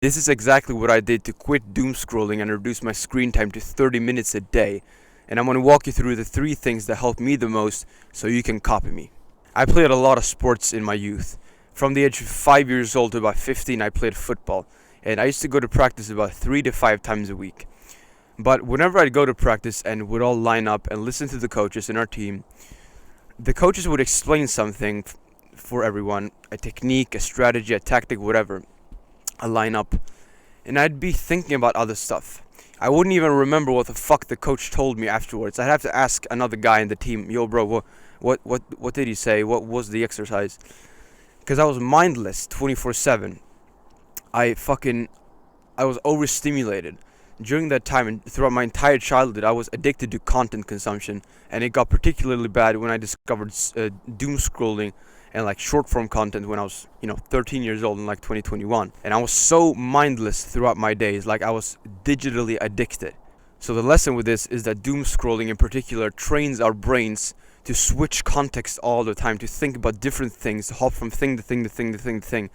This is exactly what I did to quit doom scrolling and reduce my screen time to 30 minutes a day. And I'm going to walk you through the 3 things that helped me the most so you can copy me. I played a lot of sports in my youth. From the age of 5 years old to about 15, I played football. And I used to go to practice about 3 to 5 times a week. But whenever I'd go to practice and would all line up and listen to the coaches in our team, the coaches would explain something for everyone, a technique, a strategy, a tactic, whatever, a lineup, and I'd be thinking about other stuff. I wouldn't even remember what the fuck the coach told me afterwards. I'd have to ask another guy in the team, yo bro, what did he say? What was the exercise? Because I was mindless 24/7. I was overstimulated. During that time and throughout my entire childhood, I was addicted to content consumption, and it got particularly bad when I discovered doom scrolling and like short form content when I was 13 years old in like 2021. And I was so mindless throughout my days, like I was digitally addicted. So the lesson with this is that doom scrolling in particular trains our brains to switch context all the time, to think about different things, to hop from thing to thing to thing to thing to thing,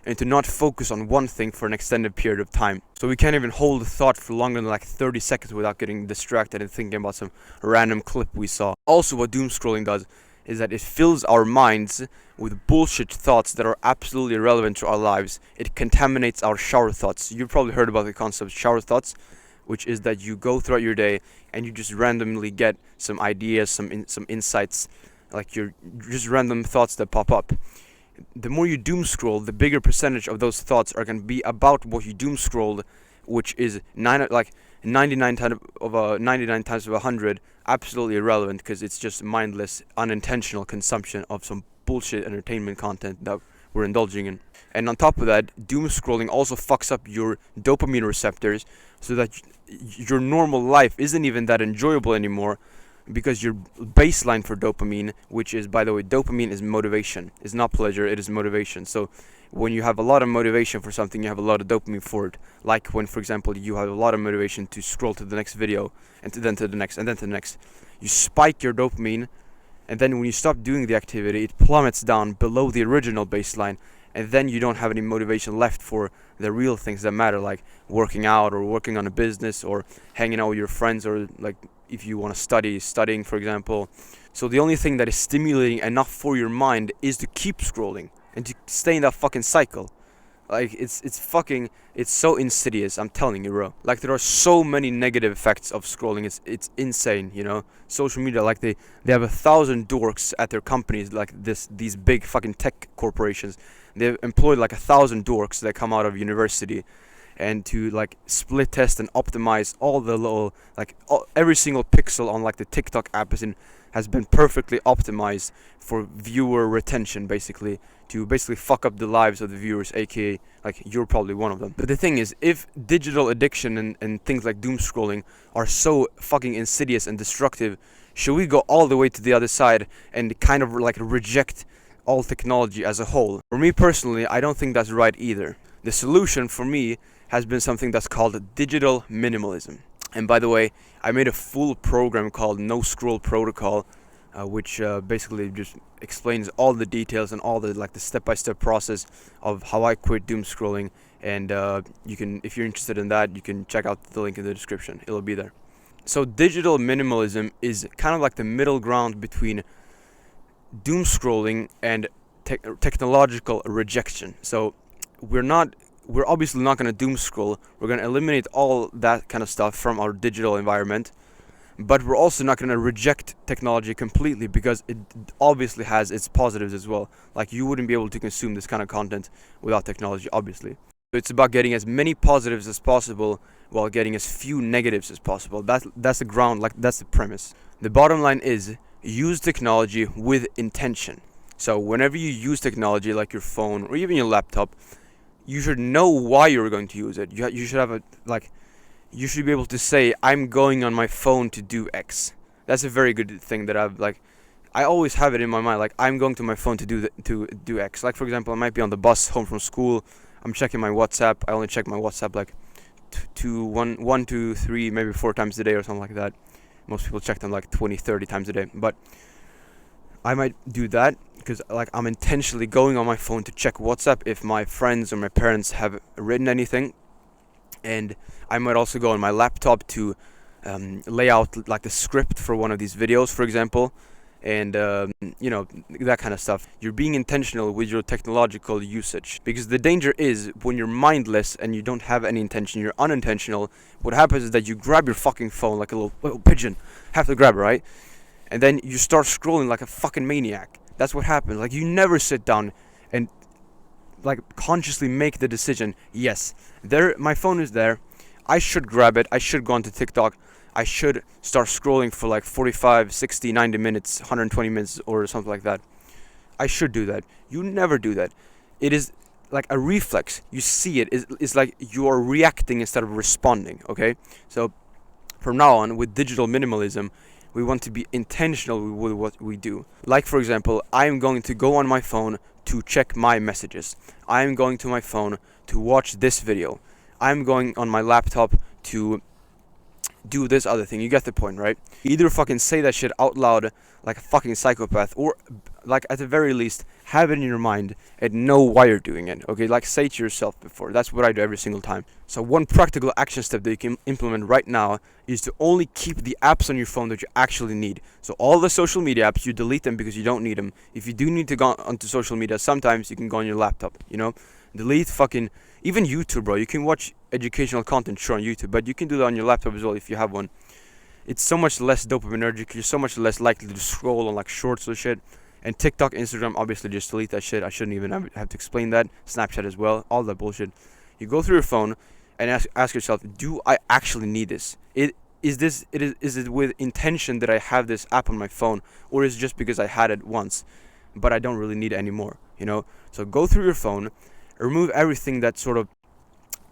and to not focus on one thing for an extended period of time. So we can't even hold a thought for longer than like 30 seconds without getting distracted and thinking about some random clip we saw. Also, what doom scrolling does is that it fills our minds with bullshit thoughts that are absolutely irrelevant to our lives. It contaminates our shower thoughts. You've probably heard about the concept of shower thoughts, which is that you go throughout your day and you just randomly get some ideas, some insights, like your just random thoughts that pop up. The more you doom scroll, the bigger percentage of those thoughts are going to be about what you doom scrolled, which is 99 times of 100 absolutely irrelevant, because it's just mindless, unintentional consumption of some bullshit entertainment content that we're indulging in. And on top of that, doom scrolling also fucks up your dopamine receptors, so that your normal life isn't even that enjoyable anymore, because your baseline for dopamine, which is, by the way, dopamine is motivation. It's not pleasure, it is motivation. So when you have a lot of motivation for something, you have a lot of dopamine for it. Like when, for example, you have a lot of motivation to scroll to the next video, and then to the next, and then to the next. You spike your dopamine, and then when you stop doing the activity, it plummets down below the original baseline, and then you don't have any motivation left for the real things that matter, like working out or working on a business or hanging out with your friends, or like if you want to studying, for example. So the only thing that is stimulating enough for your mind is to keep scrolling and to stay in that fucking cycle. Like it's so insidious, I'm telling you, bro. Like there are so many negative effects of scrolling. It's insane, Social media, like they have 1,000 dorks at their companies, like these big fucking tech corporations. They've employed like 1,000 dorks that come out of university, and to like split test and optimize all the little every single pixel on like the TikTok app has been perfectly optimized for viewer retention, basically, to basically fuck up the lives of the viewers, aka like you're probably one of them. But the thing is, if digital addiction and things like doom scrolling are so fucking insidious and destructive, should we go all the way to the other side and kind of like reject all technology as a whole? For me personally, I don't think that's right either. The solution for me has been something that's called digital minimalism. And by the way, I made a full program called No Scroll Protocol, which basically just explains all the details and all the the step-by-step process of how I quit doom scrolling. And you can, if you're interested in that, you can check out the link in the description. It'll be there. So digital minimalism is kind of like the middle ground between doom scrolling and technological rejection. So we're obviously not going to doom scroll. We're going to eliminate all that kind of stuff from our digital environment, but we're also not going to reject technology completely, because it obviously has its positives as well. Like you wouldn't be able to consume this kind of content without technology, obviously. So it's about getting as many positives as possible while getting as few negatives as possible. That's the ground, that's the premise. The bottom line is, use technology with intention. So whenever you use technology like your phone or even your laptop, you should know why you're going to use it. You should have you should be able to say, I'm going on my phone to do X. That's a very good thing that I always have it in my mind, like I'm going to my phone to do X. Like for example, I might be on the bus home from school, I'm checking my WhatsApp. I only check my WhatsApp like one, two, three, maybe 4 times a day or something like that. Most people check them like 20, 30 times a day. But I might do that because I'm intentionally going on my phone to check WhatsApp if my friends or my parents have written anything. and I might also go on my laptop to lay out like the script for one of these videos, for example, and you know, that kind of stuff. You're being intentional with your technological usage, because the danger is when you're mindless and you don't have any intention, you're unintentional. What happens is that you grab your fucking phone like a little pigeon, have to grab it, right? And then you start scrolling like a fucking maniac. That's what happens. Like, you never sit down and like consciously make the decision, yes, there, my phone is there, I should grab it, I should go onto TikTok, I should start scrolling for like 45, 60, 90 minutes, 120 minutes or something like that. I should do that. You never do that. It is like a reflex. You see it. It's like you are reacting instead of responding, okay? So from now on, with digital minimalism, we want to be intentional with what we do. Like, for example, I am going to go on my phone to check my messages. I am going to my phone to watch this video. I'm going on my laptop to do this other thing. You get the point, right? Either fucking say that shit out loud like a fucking psychopath, or like at the very least have it in your mind and know why you're doing it. Okay, like say it to yourself before. That's what I do every single time. So one practical action step that you can implement right now is to only keep the apps on your phone that you actually need. So all the social media apps, you delete them because you don't need them. If you do need to go onto social media, sometimes you can go on your laptop, you know? Delete fucking, even YouTube, bro. You can watch educational content, sure, on YouTube, but you can do that on your laptop as well if you have one. It's so much less dopaminergic. You're so much less likely to scroll on like shorts or shit. And TikTok, Instagram, obviously just delete that shit. I shouldn't even have to explain that. Snapchat as well, all that bullshit. You go through your phone and ask yourself, do I actually need this? Is it with intention that I have this app on my phone, or is it just because I had it once, but I don't really need it anymore? You know. So go through your phone, remove everything that sort of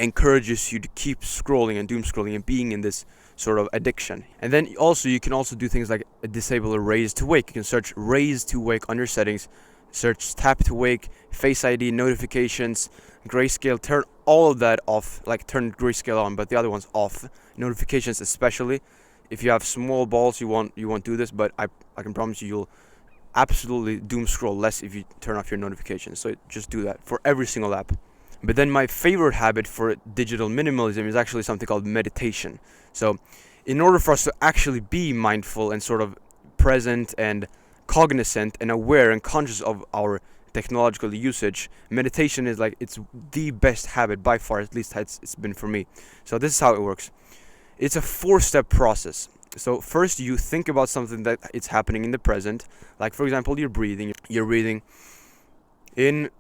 encourages you to keep scrolling and doom scrolling and being in this sort of addiction. And then also you can also do things like disable a raise to wake. You can search raise to wake on your settings, search tap to wake, face ID, notifications, grayscale, turn all of that off, like turn grayscale on but the other one's off. Notifications especially. If you have small balls, you won't do this, but I can promise you'll absolutely doom scroll less if you turn off your notifications. So just do that for every single app. But then my favorite habit for digital minimalism is actually something called meditation. So in order for us to actually be mindful and sort of present and cognizant and aware and conscious of our technological usage, meditation is like, it's the best habit by far, at least it's been for me. So this is how it works. It's a 4-step process. So first you think about something that it's happening in the present. Like, for example, you're breathing in,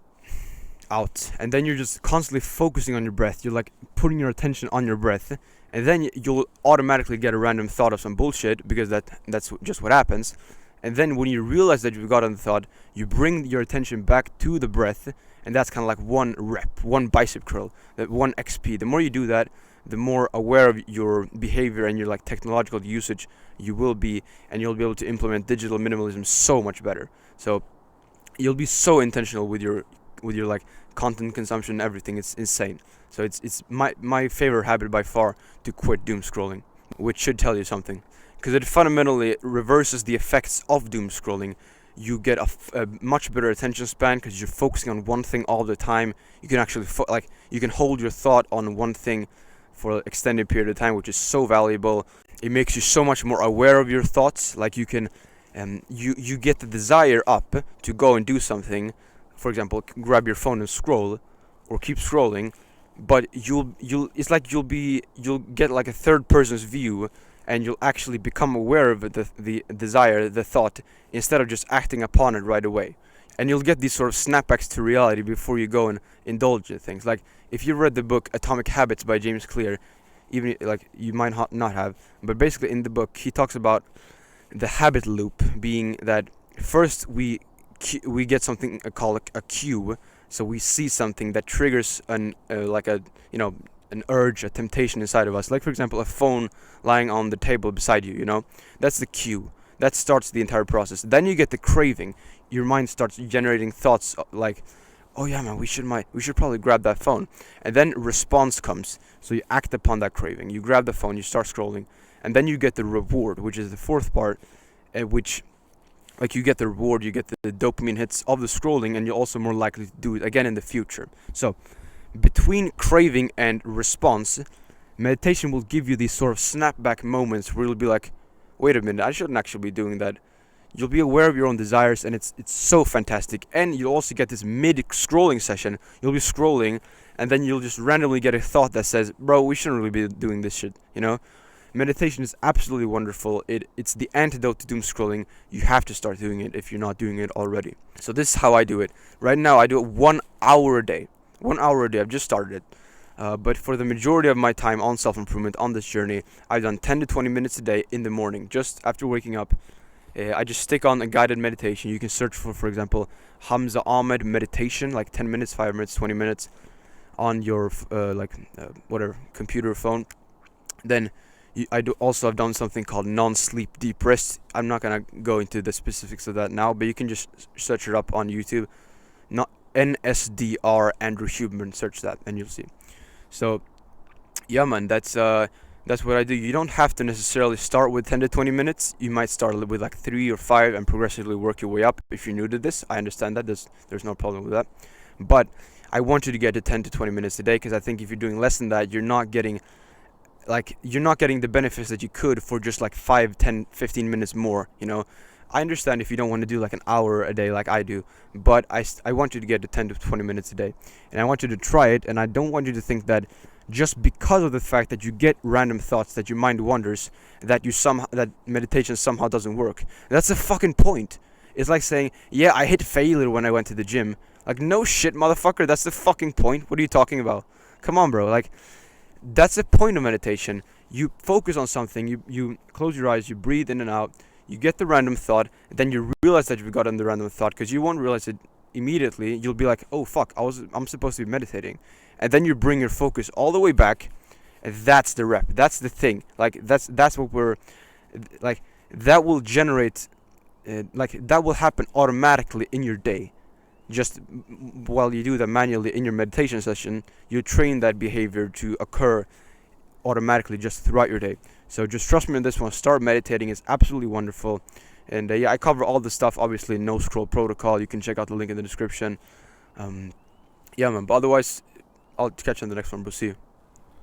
out, and then you're just constantly focusing on your breath. You're like putting your attention on your breath, and then you'll automatically get a random thought of some bullshit, because that's just what happens. And then when you realize that you've gotten the thought, you bring your attention back to the breath, and that's kind of like one rep, one bicep curl, that one XP. The more you do that, the more aware of your behavior and your like technological usage you will be, and you'll be able to implement digital minimalism so much better. So you'll be so intentional with your like content consumption and everything. It's insane. So it's my favorite habit by far to quit doom scrolling, which should tell you something, because it fundamentally reverses the effects of doom scrolling. You get a much better attention span because you're focusing on one thing all the time. You can actually you can hold your thought on one thing for an extended period of time, which is so valuable. It makes you so much more aware of your thoughts. Like, you can you get the desire up to go and do something. For example, grab your phone and scroll, or keep scrolling, but you'll get like a third person's view, and you'll actually become aware of the desire, the thought, instead of just acting upon it right away. And you'll get these sort of snapbacks to reality before you go and indulge in things. Like, if you read the book Atomic Habits by James Clear, even like you might not have, but basically in the book he talks about the habit loop being that first we get something called a cue. So we see something that triggers an urge, a temptation inside of us. Like, for example, a phone lying on the table beside you. You know, that's the cue. That starts the entire process. Then you get the craving. Your mind starts generating thoughts like, "Oh yeah, man, we should probably grab that phone." And then response comes. So you act upon that craving. You grab the phone. You start scrolling, and then you get the reward, which is the fourth part, which, like, you get the reward, you get the dopamine hits of the scrolling, and you're also more likely to do it again in the future. So between craving and response, meditation will give you these sort of snapback moments where you'll be like, wait a minute, I shouldn't actually be doing that. You'll be aware of your own desires, and it's so fantastic. And you'll also get this mid-scrolling session. You'll be scrolling, and then you'll just randomly get a thought that says, bro, we shouldn't really be doing this shit, you know? Meditation is absolutely wonderful. It's the antidote to doom scrolling. You have to start doing it if you're not doing it already. So this is how I do it. Right now, I do it 1 hour a day. 1 hour a day. I've just started it. But for the majority of my time on self-improvement, on this journey, I've done 10 to 20 minutes a day in the morning, just after waking up. I just stick on a guided meditation. You can search for example, Hamza Ahmed meditation, like 10 minutes, 5 minutes, 20 minutes, on your whatever, computer or phone. Then I've done something called non-sleep deep rest. I'm not gonna go into the specifics of that now, but you can just search it up on YouTube. Not NSDR Andrew Huberman. Search that and you'll see. So yeah, man, that's what I do. You don't have to necessarily start with 10 to 20 minutes. You might start with like 3 or 5 and progressively work your way up. If you're new to this, I understand that. There's no problem with that. But I want you to get to 10 to 20 minutes a day, because I think if you're doing less than that, you're not getting the benefits that you could for just like 5, 10, 15 minutes more, you know. I understand if you don't want to do like an hour a day like I do, but I want you to get to 10 to 20 minutes a day. And I want you to try it, and I don't want you to think that just because of the fact that you get random thoughts, that your mind wanders, that meditation somehow doesn't work. That's the fucking point. It's like saying, yeah, I hit failure when I went to the gym. Like, no shit, motherfucker, that's the fucking point. What are you talking about? Come on, bro. Like, that's the point of meditation. You focus on something, you close your eyes, you breathe in and out, you get the random thought, and then you realize that you've gotten the random thought, because you won't realize it immediately. You'll be like, oh fuck, I'm supposed to be meditating. And then you bring your focus all the way back, and that's the rep. That's the thing. Like, that's what we're like. That will generate, that will happen automatically in your day. Just while you do that manually in your meditation session, you train that behavior to occur automatically just throughout your day. So just trust me on this one. Start meditating. It's absolutely wonderful. And yeah, I cover all the stuff, obviously, no scroll protocol. You can check out the link in the description. Yeah, man. But otherwise, I'll catch you on the next one. We'll see you.